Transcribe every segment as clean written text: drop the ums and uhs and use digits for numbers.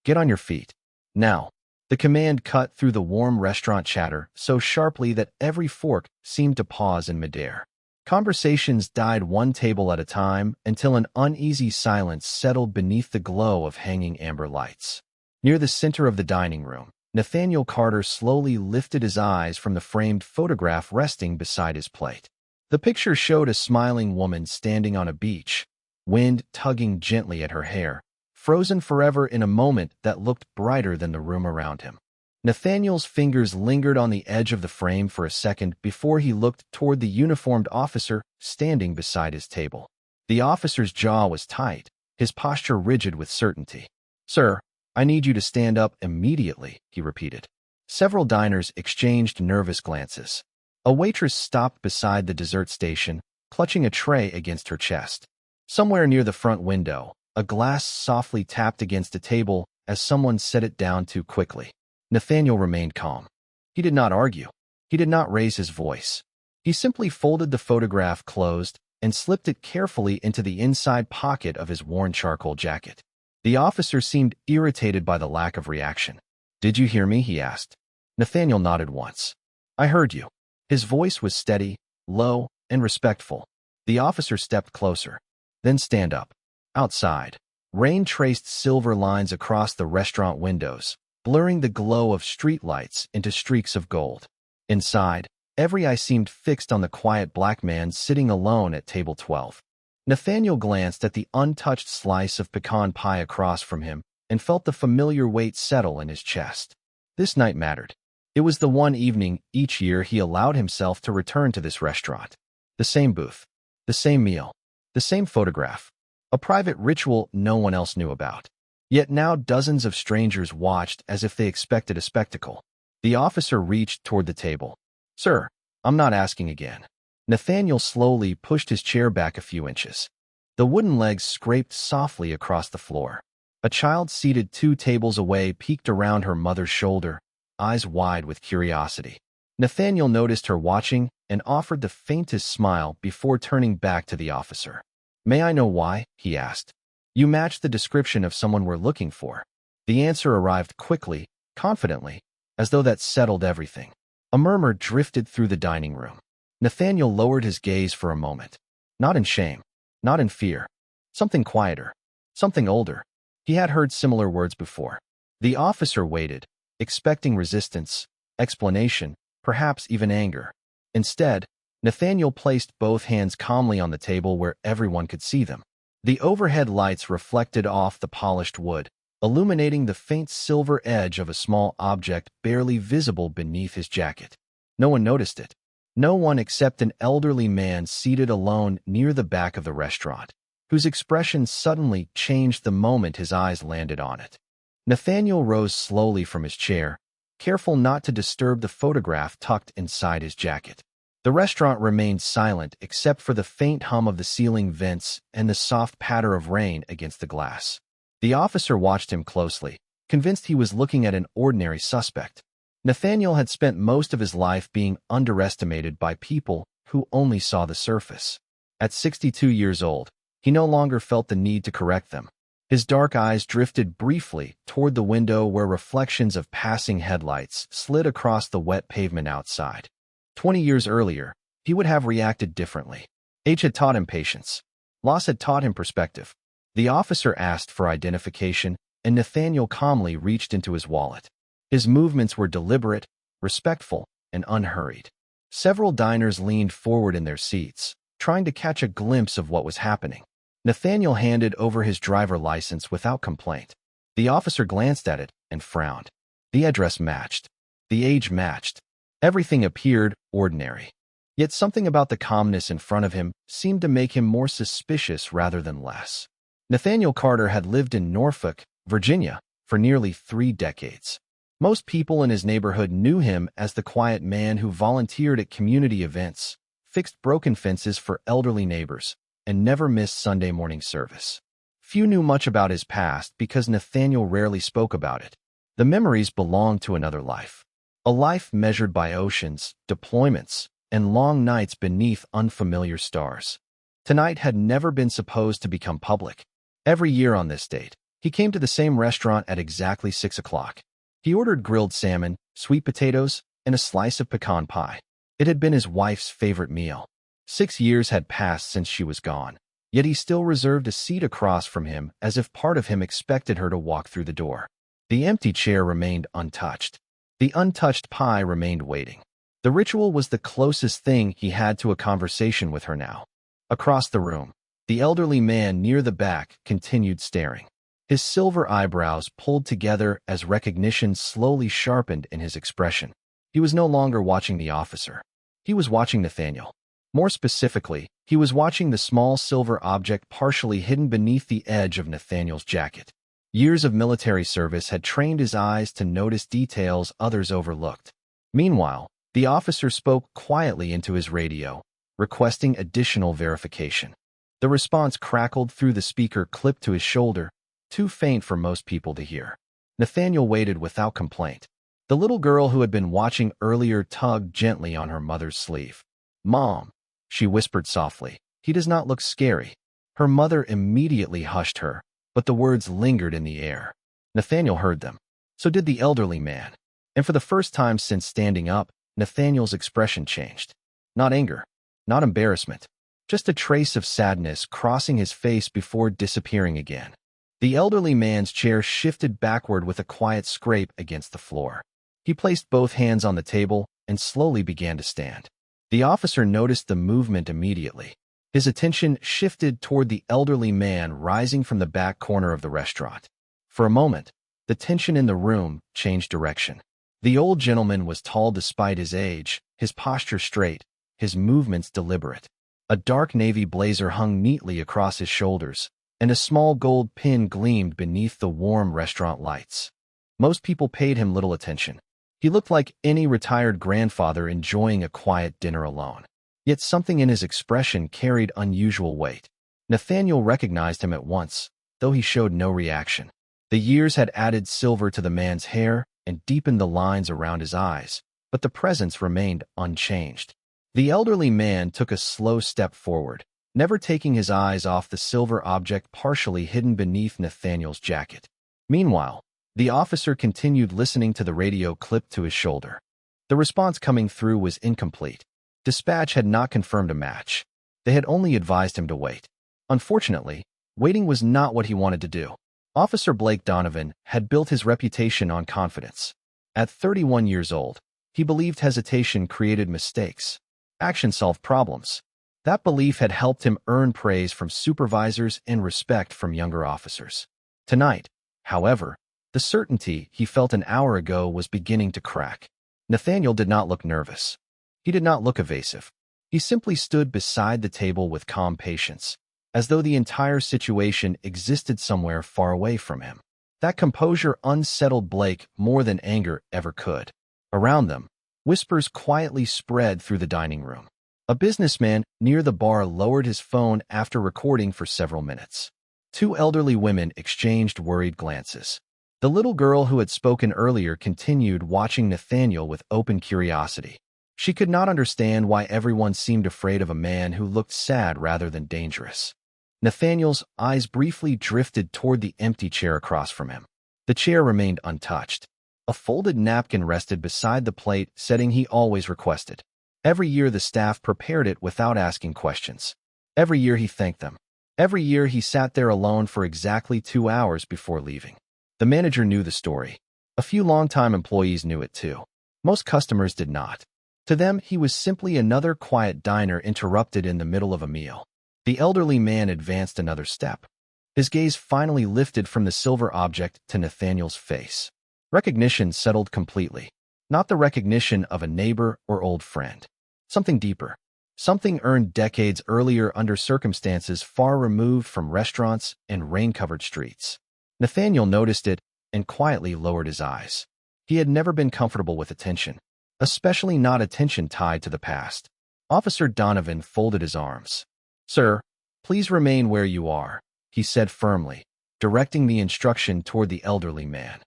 Get on your feet. Now. The command cut through the warm restaurant chatter so sharply that every fork seemed to pause in midair. Conversations died one table at a time until an uneasy silence settled beneath the glow of hanging amber lights. Near the center of the dining room, Nathaniel Carter slowly lifted his eyes from the framed photograph resting beside his plate. The picture showed a smiling woman standing on a beach, wind tugging gently at her hair, frozen forever in a moment that looked brighter than the room around him. Nathaniel's fingers lingered on the edge of the frame for a second before he looked toward the uniformed officer standing beside his table. The officer's jaw was tight, his posture rigid with certainty. "Sir, I need you to stand up immediately," he repeated. Several diners exchanged nervous glances. A waitress stopped beside the dessert station, clutching a tray against her chest. Somewhere near the front window, a glass softly tapped against a table as someone set it down too quickly. Nathaniel remained calm. He did not argue. He did not raise his voice. He simply folded the photograph closed and slipped it carefully into the inside pocket of his worn charcoal jacket. The officer seemed irritated by the lack of reaction. "Did you hear me?" he asked. Nathaniel nodded once. "I heard you." His voice was steady, low, and respectful. The officer stepped closer. "Then stand up." Outside, rain traced silver lines across the restaurant windows, blurring the glow of streetlights into streaks of gold. Inside, every eye seemed fixed on the quiet black man sitting alone at table 12. Nathaniel glanced at the untouched slice of pecan pie across from him and felt the familiar weight settle in his chest. This night mattered. It was the one evening each year he allowed himself to return to this restaurant. The same booth, the same meal, the same photograph. A private ritual no one else knew about. Yet now dozens of strangers watched as if they expected a spectacle. The officer reached toward the table. "Sir, I'm not asking again." Nathaniel slowly pushed his chair back a few inches. The wooden legs scraped softly across the floor. A child seated 2 tables away peeked around her mother's shoulder, eyes wide with curiosity. Nathaniel noticed her watching and offered the faintest smile before turning back to the officer. "May I know why?" he asked. "You match the description of someone we're looking for." The answer arrived quickly, confidently, as though that settled everything. A murmur drifted through the dining room. Nathaniel lowered his gaze for a moment. Not in shame, not in fear. Something quieter, something older. He had heard similar words before. The officer waited, expecting resistance, explanation, perhaps even anger. Instead, Nathaniel placed both hands calmly on the table where everyone could see them. The overhead lights reflected off the polished wood, illuminating the faint silver edge of a small object barely visible beneath his jacket. No one noticed it. No one except an elderly man seated alone near the back of the restaurant, whose expression suddenly changed the moment his eyes landed on it. Nathaniel rose slowly from his chair, careful not to disturb the photograph tucked inside his jacket. The restaurant remained silent except for the faint hum of the ceiling vents and the soft patter of rain against the glass. The officer watched him closely, convinced he was looking at an ordinary suspect. Nathaniel had spent most of his life being underestimated by people who only saw the surface. At 62 years old, he no longer felt the need to correct them. His dark eyes drifted briefly toward the window where reflections of passing headlights slid across the wet pavement outside. 20 years earlier, he would have reacted differently. Age had taught him patience. Loss had taught him perspective. The officer asked for identification, and Nathaniel calmly reached into his wallet. His movements were deliberate, respectful, and unhurried. Several diners leaned forward in their seats, trying to catch a glimpse of what was happening. Nathaniel handed over his driver license without complaint. The officer glanced at it and frowned. The address matched. The age matched. Everything appeared ordinary. Yet something about the calmness in front of him seemed to make him more suspicious rather than less. Nathaniel Carter had lived in Norfolk, Virginia, for nearly 3 decades. Most people in his neighborhood knew him as the quiet man who volunteered at community events, fixed broken fences for elderly neighbors, and never missed Sunday morning service. Few knew much about his past because Nathaniel rarely spoke about it. The memories belonged to another life. A life measured by oceans, deployments, and long nights beneath unfamiliar stars. Tonight had never been supposed to become public. Every year on this date, He came to the same restaurant at exactly 6 o'clock. He ordered grilled salmon, sweet potatoes, and a slice of pecan pie. It had been his wife's favorite meal. 6 years had passed since she was gone, yet he still reserved a seat across from him as if part of him expected her to walk through the door. The empty chair remained untouched. The untouched pie remained waiting. The ritual was the closest thing he had to a conversation with her now. Across the room, the elderly man near the back continued staring. His silver eyebrows pulled together as recognition slowly sharpened in his expression. He was no longer watching the officer. He was watching Nathaniel. More specifically, he was watching the small silver object partially hidden beneath the edge of Nathaniel's jacket. Years of military service had trained his eyes to notice details others overlooked. Meanwhile, the officer spoke quietly into his radio, requesting additional verification. The response crackled through the speaker clipped to his shoulder, too faint for most people to hear. Nathaniel waited without complaint. The little girl who had been watching earlier tugged gently on her mother's sleeve. "Mom," she whispered softly, "he does not look scary." Her mother immediately hushed her, but the words lingered in the air. Nathaniel heard them. So did the elderly man. And for the first time since standing up, Nathaniel's expression changed. Not anger, not embarrassment, just a trace of sadness crossing his face before disappearing again. The elderly man's chair shifted backward with a quiet scrape against the floor. He placed both hands on the table and slowly began to stand. The officer noticed the movement immediately. His attention shifted toward the elderly man rising from the back corner of the restaurant. For a moment, the tension in the room changed direction. The old gentleman was tall despite his age, his posture straight, his movements deliberate. A dark navy blazer hung neatly across his shoulders, and a small gold pin gleamed beneath the warm restaurant lights. Most people paid him little attention. He looked like any retired grandfather enjoying a quiet dinner alone. Yet something in his expression carried unusual weight. Nathaniel recognized him at once, though he showed no reaction. The years had added silver to the man's hair and deepened the lines around his eyes, but the presence remained unchanged. The elderly man took a slow step forward, never taking his eyes off the silver object partially hidden beneath Nathaniel's jacket. Meanwhile, the officer continued listening to the radio clipped to his shoulder. The response coming through was incomplete. Dispatch had not confirmed a match. They had only advised him to wait. Unfortunately, waiting was not what he wanted to do. Officer Blake Donovan had built his reputation on confidence. At 31 years old, he believed hesitation created mistakes. Action solved problems. That belief had helped him earn praise from supervisors and respect from younger officers. Tonight, however, the certainty he felt an hour ago was beginning to crack. Nathaniel did not look nervous. He did not look evasive. He simply stood beside the table with calm patience, as though the entire situation existed somewhere far away from him. That composure unsettled Blake more than anger ever could. Around them, whispers quietly spread through the dining room. A businessman near the bar lowered his phone after recording for several minutes. Two elderly women exchanged worried glances. The little girl who had spoken earlier continued watching Nathaniel with open curiosity. She could not understand why everyone seemed afraid of a man who looked sad rather than dangerous. Nathaniel's eyes briefly drifted toward the empty chair across from him. The chair remained untouched. A folded napkin rested beside the plate setting he always requested. Every year the staff prepared it without asking questions. Every year he thanked them. Every year he sat there alone for exactly 2 hours before leaving. The manager knew the story. A few longtime employees knew it too. Most customers did not. To them, he was simply another quiet diner interrupted in the middle of a meal. The elderly man advanced another step. His gaze finally lifted from the silver object to Nathaniel's face. Recognition settled completely. Not the recognition of a neighbor or old friend. Something deeper. Something earned decades earlier under circumstances far removed from restaurants and rain-covered streets. Nathaniel noticed it and quietly lowered his eyes. He had never been comfortable with attention, especially not attention tied to the past. Officer Donovan folded his arms. "Sir, please remain where you are," he said firmly, directing the instruction toward the elderly man.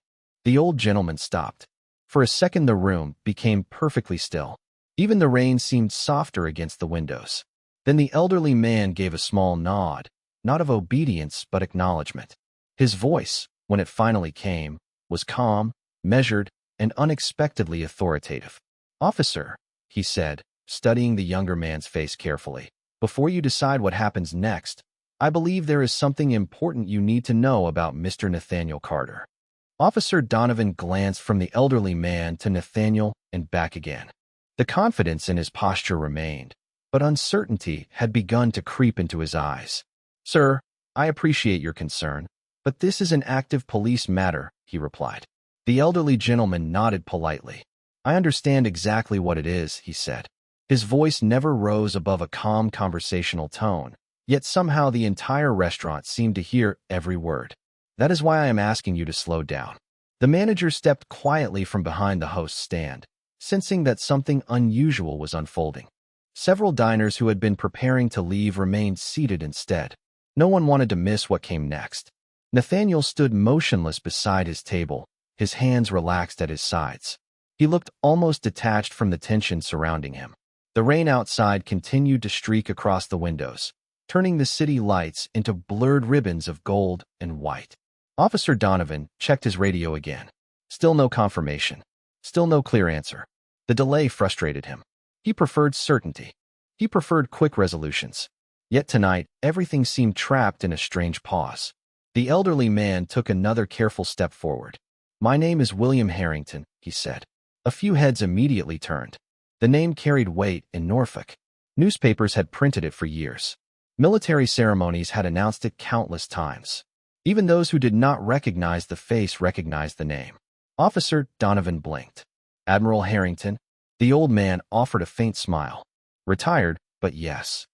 The old gentleman stopped. For a second the room became perfectly still. Even the rain seemed softer against the windows. Then the elderly man gave a small nod, not of obedience but acknowledgement. His voice, when it finally came, was calm, measured, and unexpectedly authoritative. "Officer," he said, studying the younger man's face carefully, "before you decide what happens next, I believe there is something important you need to know about Mr. Nathaniel Carter." Officer Donovan glanced from the elderly man to Nathaniel and back again. The confidence in his posture remained, but uncertainty had begun to creep into his eyes. "Sir, I appreciate your concern, but this is an active police matter," he replied. The elderly gentleman nodded politely. "I understand exactly what it is," he said. His voice never rose above a calm conversational tone, yet somehow the entire restaurant seemed to hear every word. "That is why I am asking you to slow down." The manager stepped quietly from behind the host's stand, sensing that something unusual was unfolding. Several diners who had been preparing to leave remained seated instead. No one wanted to miss what came next. Nathaniel stood motionless beside his table, his hands relaxed at his sides. He looked almost detached from the tension surrounding him. The rain outside continued to streak across the windows, turning the city lights into blurred ribbons of gold and white. Officer Donovan checked his radio again. Still no confirmation. Still no clear answer. The delay frustrated him. He preferred certainty. He preferred quick resolutions. Yet tonight, everything seemed trapped in a strange pause. The elderly man took another careful step forward. "My name is William Harrington," he said. A few heads immediately turned. The name carried weight in Norfolk. Newspapers had printed it for years. Military ceremonies had announced it countless times. Even those who did not recognize the face recognized the name. Officer Donovan blinked. "Admiral Harrington?" The old man offered a faint smile. "Retired, but yes."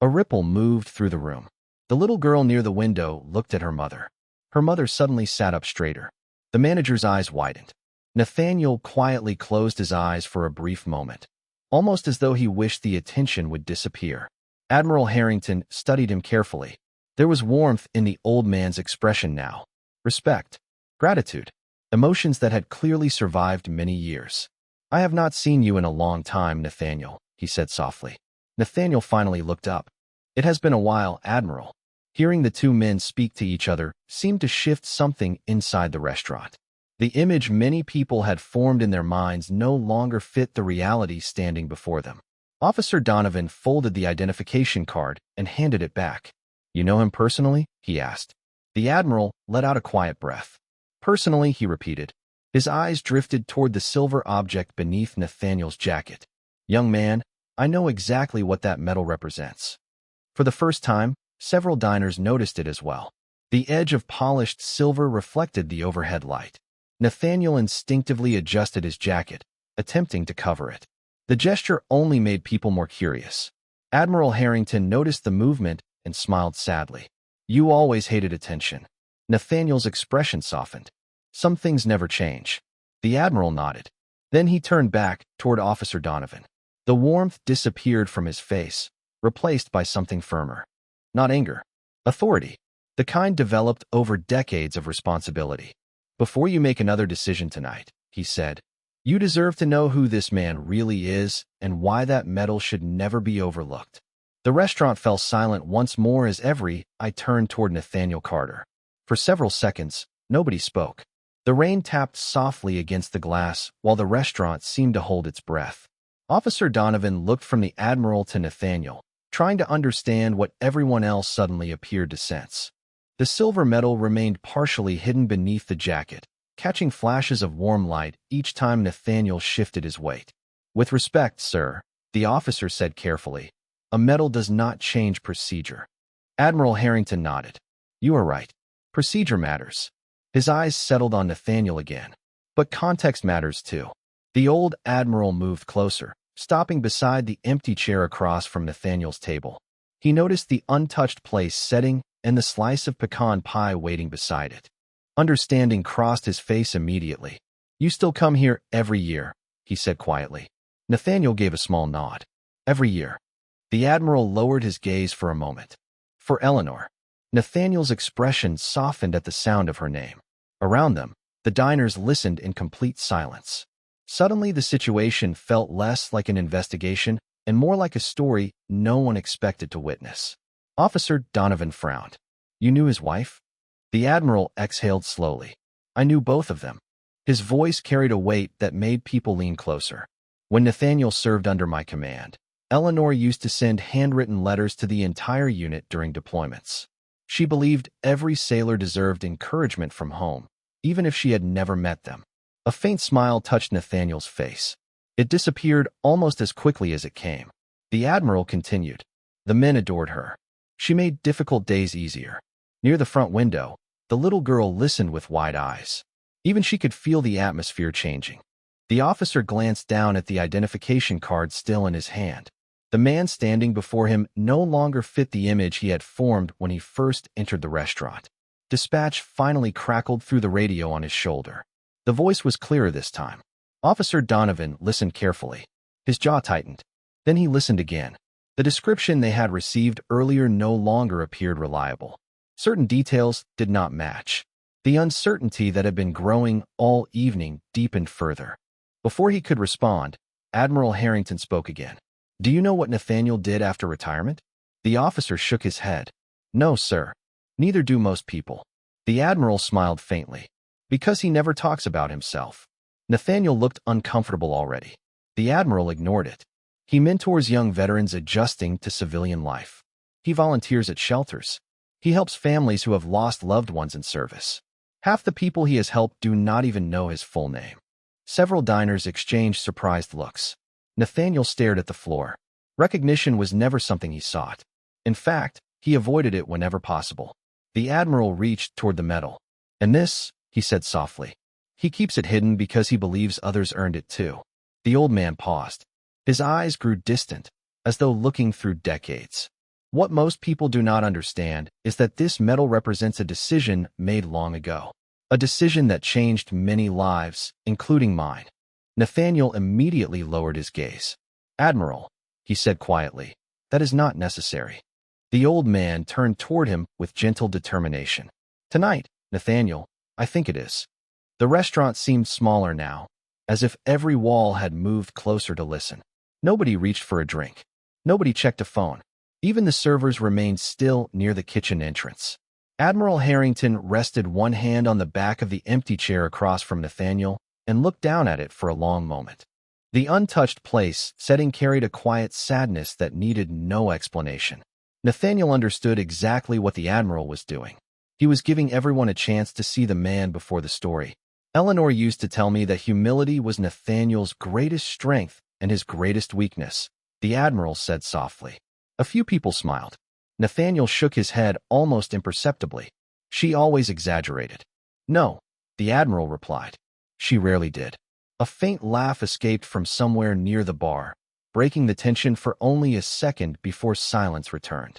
A ripple moved through the room. The little girl near the window looked at her mother. Her mother suddenly sat up straighter. The manager's eyes widened. Nathaniel quietly closed his eyes for a brief moment, almost as though he wished the attention would disappear. Admiral Harrington studied him carefully. There was warmth in the old man's expression now. Respect. Gratitude. Emotions that had clearly survived many years. "I have not seen you in a long time, Nathaniel," he said softly. Nathaniel finally looked up. "It has been a while, Admiral." Hearing the two men speak to each other seemed to shift something inside the restaurant. The image many people had formed in their minds no longer fit the reality standing before them. Officer Donovan folded the identification card and handed it back. "You know him personally?" he asked. The Admiral let out a quiet breath. "Personally," he repeated. His eyes drifted toward the silver object beneath Nathaniel's jacket. "Young man, I know exactly what that medal represents." For the first time, several diners noticed it as well. The edge of polished silver reflected the overhead light. Nathaniel instinctively adjusted his jacket, attempting to cover it. The gesture only made people more curious. Admiral Harrington noticed the movement and smiled sadly. "You always hated attention." Nathaniel's expression softened. "Some things never change." The Admiral nodded. Then he turned back toward Officer Donovan. The warmth disappeared from his face, replaced by something firmer. Not anger. Authority. The kind developed over decades of responsibility. "Before you make another decision tonight," he said, "you deserve to know who this man really is and why that medal should never be overlooked." The restaurant fell silent once more as every eye turned toward Nathaniel Carter. For several seconds, nobody spoke. The rain tapped softly against the glass while the restaurant seemed to hold its breath. Officer Donovan looked from the Admiral to Nathaniel, trying to understand what everyone else suddenly appeared to sense. The silver medal remained partially hidden beneath the jacket, catching flashes of warm light each time Nathaniel shifted his weight. "With respect, sir," the officer said carefully, "a medal does not change procedure." Admiral Harrington nodded. "You are right. Procedure matters." His eyes settled on Nathaniel again. "But context matters too." The old Admiral moved closer, stopping beside the empty chair across from Nathaniel's table. He noticed the untouched place setting and the slice of pecan pie waiting beside it. Understanding crossed his face immediately. "You still come here every year," he said quietly. Nathaniel gave a small nod. "Every year." The Admiral lowered his gaze for a moment. "For Eleanor." Nathaniel's expression softened at the sound of her name. Around them, the diners listened in complete silence. Suddenly, the situation felt less like an investigation and more like a story no one expected to witness. Officer Donovan frowned. "You knew his wife?" The Admiral exhaled slowly. I knew both of them. His voice carried a weight that made people lean closer. When Nathaniel served under my command, Eleanor used to send handwritten letters to the entire unit during deployments. She believed every sailor deserved encouragement from home, even if she had never met them. A faint smile touched Nathaniel's face. It disappeared almost as quickly as it came. The Admiral continued. The men adored her. She made difficult days easier. Near the front window, the little girl listened with wide eyes. Even she could feel the atmosphere changing. The officer glanced down at the identification card still in his hand. The man standing before him no longer fit the image he had formed when he first entered the restaurant. Dispatch finally crackled through the radio on his shoulder. The voice was clearer this time. Officer Donovan listened carefully. His jaw tightened. Then he listened again. The description they had received earlier no longer appeared reliable. Certain details did not match. The uncertainty that had been growing all evening deepened further. Before he could respond, Admiral Harrington spoke again. Do you know what Nathaniel did after retirement? The officer shook his head. No, sir. Neither do most people. The Admiral smiled faintly. Because he never talks about himself. Nathaniel looked uncomfortable already. The Admiral ignored it. He mentors young veterans adjusting to civilian life. He volunteers at shelters. He helps families who have lost loved ones in service. Half the people he has helped do not even know his full name. Several diners exchanged surprised looks. Nathaniel stared at the floor. Recognition was never something he sought. In fact, he avoided it whenever possible. The Admiral reached toward the medal. And this, he said softly. He keeps it hidden because he believes others earned it too. The old man paused. His eyes grew distant, as though looking through decades. What most people do not understand is that this medal represents a decision made long ago. A decision that changed many lives, including mine. Nathaniel immediately lowered his gaze. Admiral, he said quietly, that is not necessary. The old man turned toward him with gentle determination. Tonight, Nathaniel, I think it is. The restaurant seemed smaller now, as if every wall had moved closer to listen. Nobody reached for a drink. Nobody checked a phone. Even the servers remained still near the kitchen entrance. Admiral Harrington rested one hand on the back of the empty chair across from Nathaniel and looked down at it for a long moment. The untouched place setting carried a quiet sadness that needed no explanation. Nathaniel understood exactly what the Admiral was doing. He was giving everyone a chance to see the man before the story. Eleanor used to tell me that humility was Nathaniel's greatest strength and his greatest weakness, the Admiral said softly. A few people smiled. Nathaniel shook his head almost imperceptibly. She always exaggerated. No, the Admiral replied. She rarely did. A faint laugh escaped from somewhere near the bar, breaking the tension for only a second before silence returned.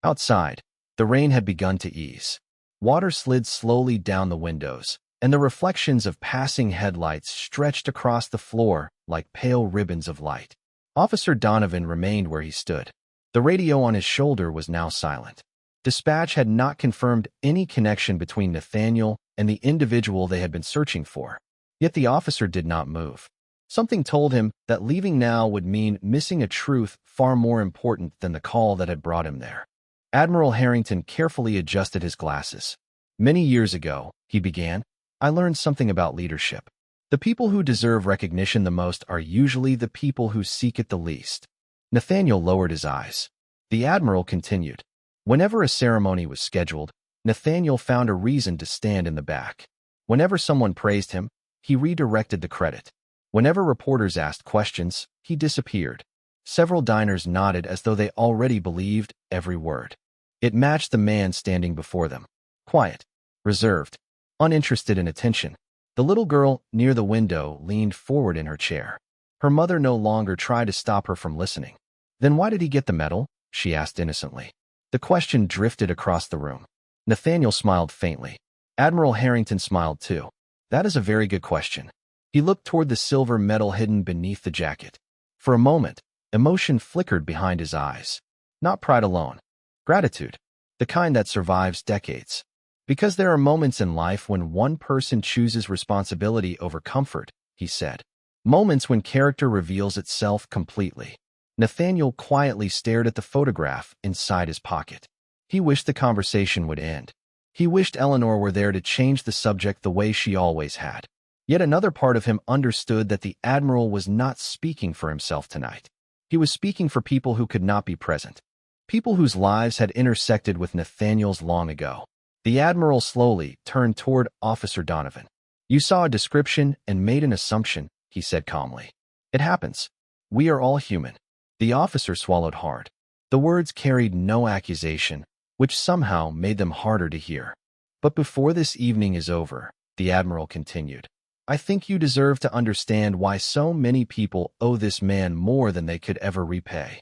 Outside, the rain had begun to ease. Water slid slowly down the windows, and the reflections of passing headlights stretched across the floor like pale ribbons of light. Officer Donovan remained where he stood. The radio on his shoulder was now silent. Dispatch had not confirmed any connection between Nathaniel and the individual they had been searching for. Yet the officer did not move. Something told him that leaving now would mean missing a truth far more important than the call that had brought him there. Admiral Harrington carefully adjusted his glasses. Many years ago, he began, I learned something about leadership. The people who deserve recognition the most are usually the people who seek it the least. Nathaniel lowered his eyes. The Admiral continued. Whenever a ceremony was scheduled, Nathaniel found a reason to stand in the back. Whenever someone praised him, he redirected the credit. Whenever reporters asked questions, he disappeared. Several diners nodded as though they already believed every word. It matched the man standing before them. Quiet, reserved, uninterested in attention. The little girl near the window leaned forward in her chair. Her mother no longer tried to stop her from listening. Then why did he get the medal? She asked innocently. The question drifted across the room. Nathaniel smiled faintly. Admiral Harrington smiled too. That is a very good question. He looked toward the silver medal hidden beneath the jacket. For a moment, emotion flickered behind his eyes. Not pride alone. Gratitude. The kind that survives decades. Because there are moments in life when one person chooses responsibility over comfort, he said. Moments when character reveals itself completely. Nathaniel quietly stared at the photograph inside his pocket. He wished the conversation would end. He wished Eleanor were there to change the subject the way she always had. Yet another part of him understood that the Admiral was not speaking for himself tonight. He was speaking for people who could not be present. People whose lives had intersected with Nathaniel's long ago. The Admiral slowly turned toward Officer Donovan. "You saw a description and made an assumption," he said calmly. "It happens. We are all human." The officer swallowed hard. The words carried no accusation, which somehow made them harder to hear. "But before this evening is over," the Admiral continued, "I think you deserve to understand why so many people owe this man more than they could ever repay."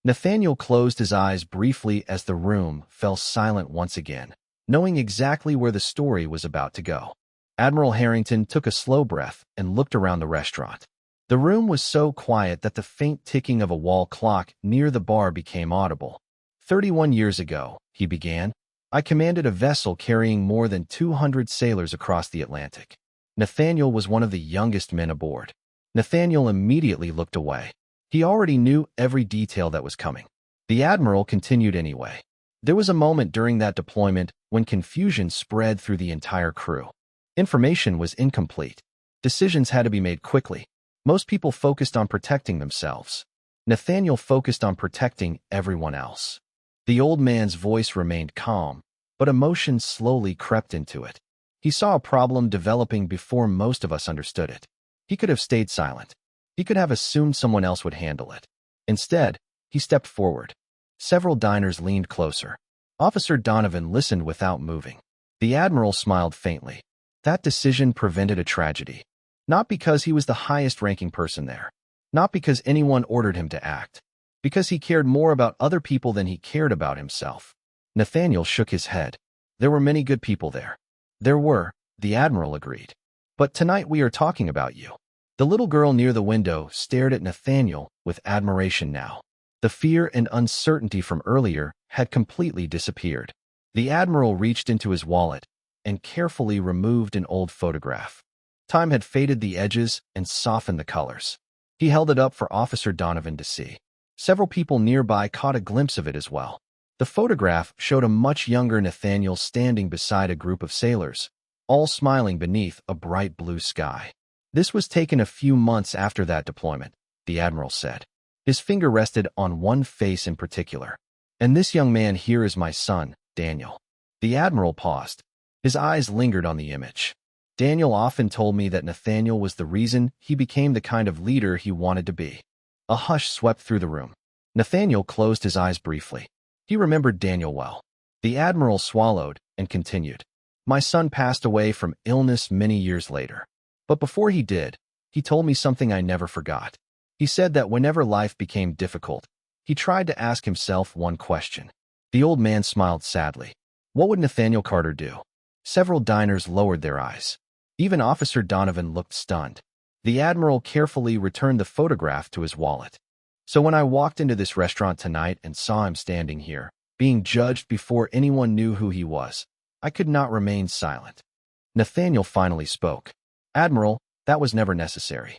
Nathaniel closed his eyes briefly as the room fell silent once again, knowing exactly where the story was about to go. Admiral Harrington took a slow breath and looked around the restaurant. The room was so quiet that the faint ticking of a wall clock near the bar became audible. 31 years ago, he began, I commanded a vessel carrying more than 200 sailors across the Atlantic. Nathaniel was one of the youngest men aboard. Nathaniel immediately looked away. He already knew every detail that was coming. The Admiral continued anyway. There was a moment during that deployment when confusion spread through the entire crew. Information was incomplete. Decisions had to be made quickly. Most people focused on protecting themselves. Nathaniel focused on protecting everyone else. The old man's voice remained calm, but emotion slowly crept into it. He saw a problem developing before most of us understood it. He could have stayed silent. He could have assumed someone else would handle it. Instead, he stepped forward. Several diners leaned closer. Officer Donovan listened without moving. The Admiral smiled faintly. That decision prevented a tragedy. Not because he was the highest-ranking person there. Not because anyone ordered him to act. Because he cared more about other people than he cared about himself. Nathaniel shook his head. There were many good people there. There were, the Admiral agreed. But tonight we are talking about you. The little girl near the window stared at Nathaniel with admiration now. The fear and uncertainty from earlier had completely disappeared. The Admiral reached into his wallet and carefully removed an old photograph. Time had faded the edges and softened the colors. He held it up for Officer Donovan to see. Several people nearby caught a glimpse of it as well. The photograph showed a much younger Nathaniel standing beside a group of sailors, all smiling beneath a bright blue sky. This was taken a few months after that deployment, the Admiral said. His finger rested on one face in particular. And this young man here is my son, Daniel. The Admiral paused. His eyes lingered on the image. Daniel often told me that Nathaniel was the reason he became the kind of leader he wanted to be. A hush swept through the room. Nathaniel closed his eyes briefly. He remembered Daniel well. The Admiral swallowed and continued. My son passed away from illness many years later. But before he did, he told me something I never forgot. He said that whenever life became difficult, he tried to ask himself one question. The old man smiled sadly. What would Nathaniel Carter do? Several diners lowered their eyes. Even Officer Donovan looked stunned. The Admiral carefully returned the photograph to his wallet. So when I walked into this restaurant tonight and saw him standing here, being judged before anyone knew who he was, I could not remain silent. Nathaniel finally spoke. Admiral, that was never necessary.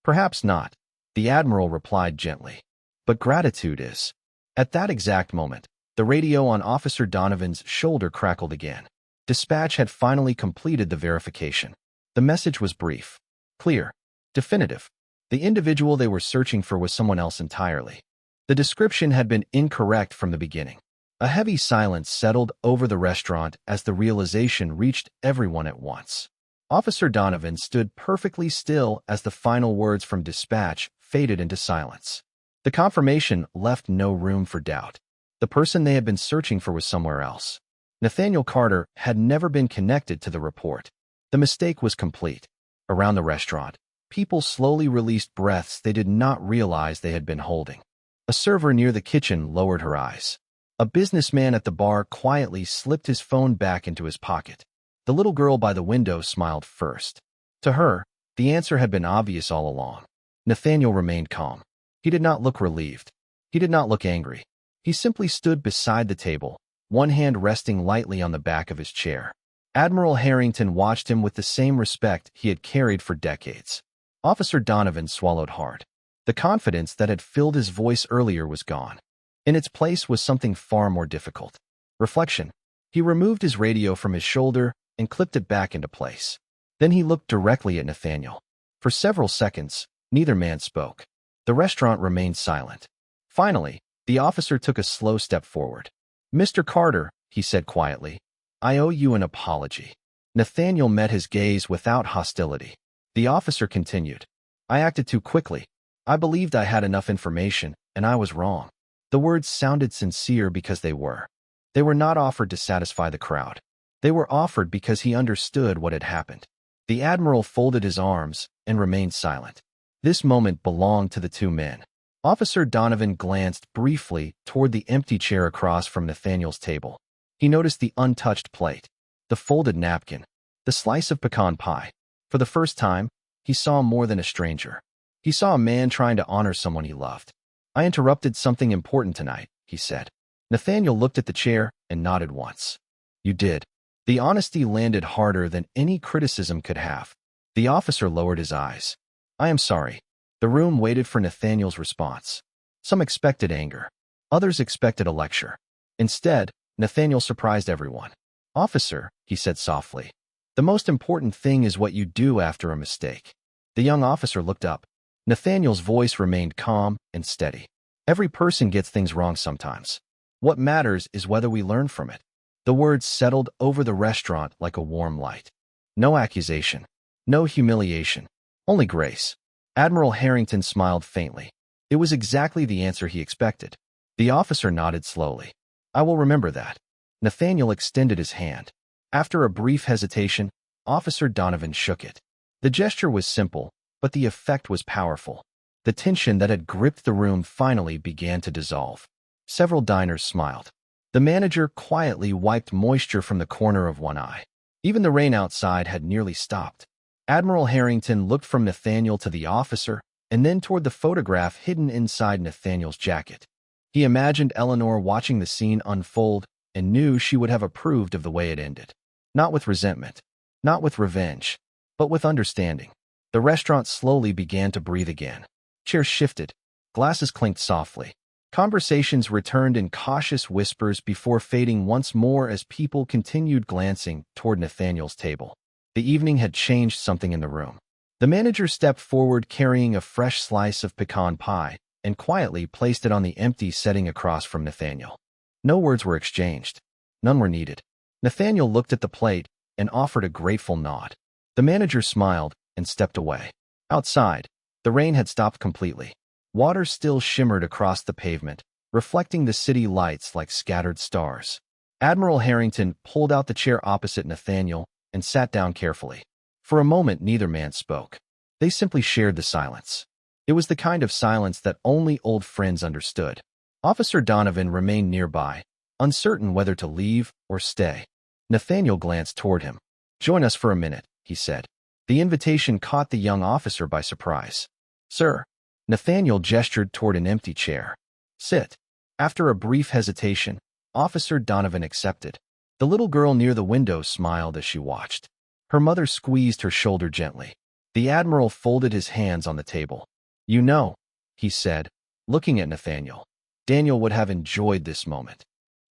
Perhaps not, the Admiral replied gently. But gratitude is. At that exact moment, the radio on Officer Donovan's shoulder crackled again. Dispatch had finally completed the verification. The message was brief, clear, definitive. The individual they were searching for was someone else entirely. The description had been incorrect from the beginning. A heavy silence settled over the restaurant as the realization reached everyone at once. Officer Donovan stood perfectly still as the final words from dispatch faded into silence. The confirmation left no room for doubt. The person they had been searching for was somewhere else. Nathaniel Carter had never been connected to the report. The mistake was complete. Around the restaurant, people slowly released breaths they did not realize they had been holding. A server near the kitchen lowered her eyes. A businessman at the bar quietly slipped his phone back into his pocket. The little girl by the window smiled first. To her, the answer had been obvious all along. Nathaniel remained calm. He did not look relieved. He did not look angry. He simply stood beside the table, one hand resting lightly on the back of his chair. Admiral Harrington watched him with the same respect he had carried for decades. Officer Donovan swallowed hard. The confidence that had filled his voice earlier was gone. In its place was something far more difficult. Reflection. He removed his radio from his shoulder and clipped it back into place. Then he looked directly at Nathaniel. For several seconds, neither man spoke. The restaurant remained silent. Finally, the officer took a slow step forward. "Mr. Carter," he said quietly, "I owe you an apology." Nathaniel met his gaze without hostility. The officer continued, "I acted too quickly. I believed I had enough information, and I was wrong." The words sounded sincere because they were. They were not offered to satisfy the crowd. They were offered because he understood what had happened. The Admiral folded his arms and remained silent. This moment belonged to the two men. Officer Donovan glanced briefly toward the empty chair across from Nathaniel's table. He noticed the untouched plate, the folded napkin, the slice of pecan pie. For the first time, he saw more than a stranger. He saw a man trying to honor someone he loved. "I interrupted something important tonight," he said. Nathaniel looked at the chair and nodded once. "You did." The honesty landed harder than any criticism could have. The officer lowered his eyes. "I am sorry." The room waited for Nathaniel's response. Some expected anger. Others expected a lecture. Instead, Nathaniel surprised everyone. "Officer," he said softly, "the most important thing is what you do after a mistake." The young officer looked up. Nathaniel's voice remained calm and steady. "Every person gets things wrong sometimes. What matters is whether we learn from it." The words settled over the restaurant like a warm light. No accusation. No humiliation. Only grace. Admiral Harrington smiled faintly. It was exactly the answer he expected. The officer nodded slowly. "I will remember that." Nathaniel extended his hand. After a brief hesitation, Officer Donovan shook it. The gesture was simple, but the effect was powerful. The tension that had gripped the room finally began to dissolve. Several diners smiled. The manager quietly wiped moisture from the corner of one eye. Even the rain outside had nearly stopped. Admiral Harrington looked from Nathaniel to the officer and then toward the photograph hidden inside Nathaniel's jacket. He imagined Eleanor watching the scene unfold and knew she would have approved of the way it ended. Not with resentment, not with revenge, but with understanding. The restaurant slowly began to breathe again. Chairs shifted. Glasses clinked softly. Conversations returned in cautious whispers before fading once more as people continued glancing toward Nathaniel's table. The evening had changed something in the room. The manager stepped forward carrying a fresh slice of pecan pie and quietly placed it on the empty setting across from Nathaniel. No words were exchanged. None were needed. Nathaniel looked at the plate and offered a grateful nod. The manager smiled and stepped away. Outside, the rain had stopped completely. Water still shimmered across the pavement, reflecting the city lights like scattered stars. Admiral Harrington pulled out the chair opposite Nathaniel and sat down carefully. For a moment, neither man spoke. They simply shared the silence. It was the kind of silence that only old friends understood. Officer Donovan remained nearby, uncertain whether to leave or stay. Nathaniel glanced toward him. "Join us for a minute," he said. The invitation caught the young officer by surprise. "Sir." Nathaniel gestured toward an empty chair. "Sit." After a brief hesitation, Officer Donovan accepted. The little girl near the window smiled as she watched. Her mother squeezed her shoulder gently. The Admiral folded his hands on the table. "You know," he said, looking at Nathaniel, "Daniel would have enjoyed this moment."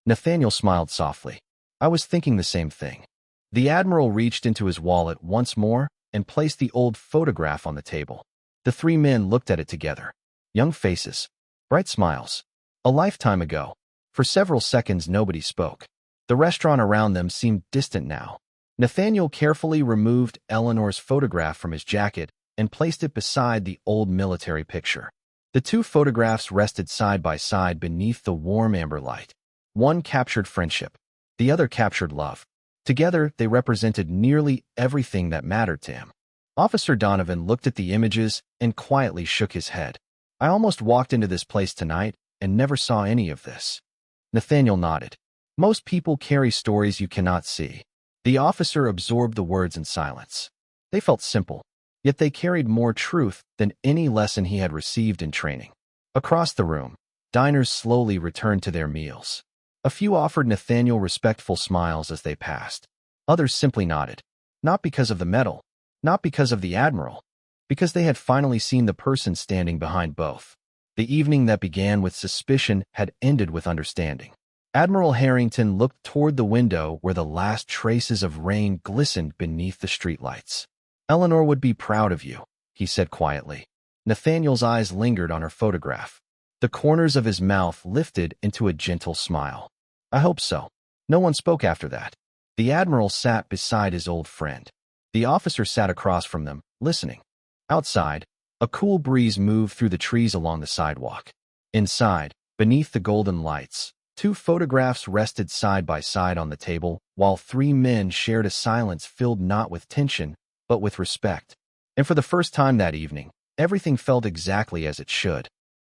Nathaniel smiled softly. "I was thinking the same thing." The Admiral reached into his wallet once more and placed the old photograph on the table. The three men looked at it together. Young faces, bright smiles. A lifetime ago. For several seconds nobody spoke. The restaurant around them seemed distant now. Nathaniel carefully removed Eleanor's photograph from his jacket and placed it beside the old military picture. The two photographs rested side by side beneath the warm amber light. One captured friendship. The other captured love. Together, they represented nearly everything that mattered to him. Officer Donovan looked at the images and quietly shook his head. "I almost walked into this place tonight and never saw any of this." Nathaniel nodded. "Most people carry stories you cannot see." The officer absorbed the words in silence. They felt simple, yet they carried more truth than any lesson he had received in training. Across the room, diners slowly returned to their meals. A few offered Nathaniel respectful smiles as they passed. Others simply nodded. Not because of the medal, not because of the Admiral, because they had finally seen the person standing behind both. The evening that began with suspicion had ended with understanding. Admiral Harrington looked toward the window where the last traces of rain glistened beneath the streetlights. "Eleanor would be proud of you," he said quietly. Nathaniel's eyes lingered on her photograph. The corners of his mouth lifted into a gentle smile. "I hope so." No one spoke after that. The Admiral sat beside his old friend. The officer sat across from them, listening. Outside, a cool breeze moved through the trees along the sidewalk. Inside, beneath the golden lights, two photographs rested side by side on the table, while three men shared a silence filled not with tension, but with respect. And for the first time that evening, everything felt exactly as it should.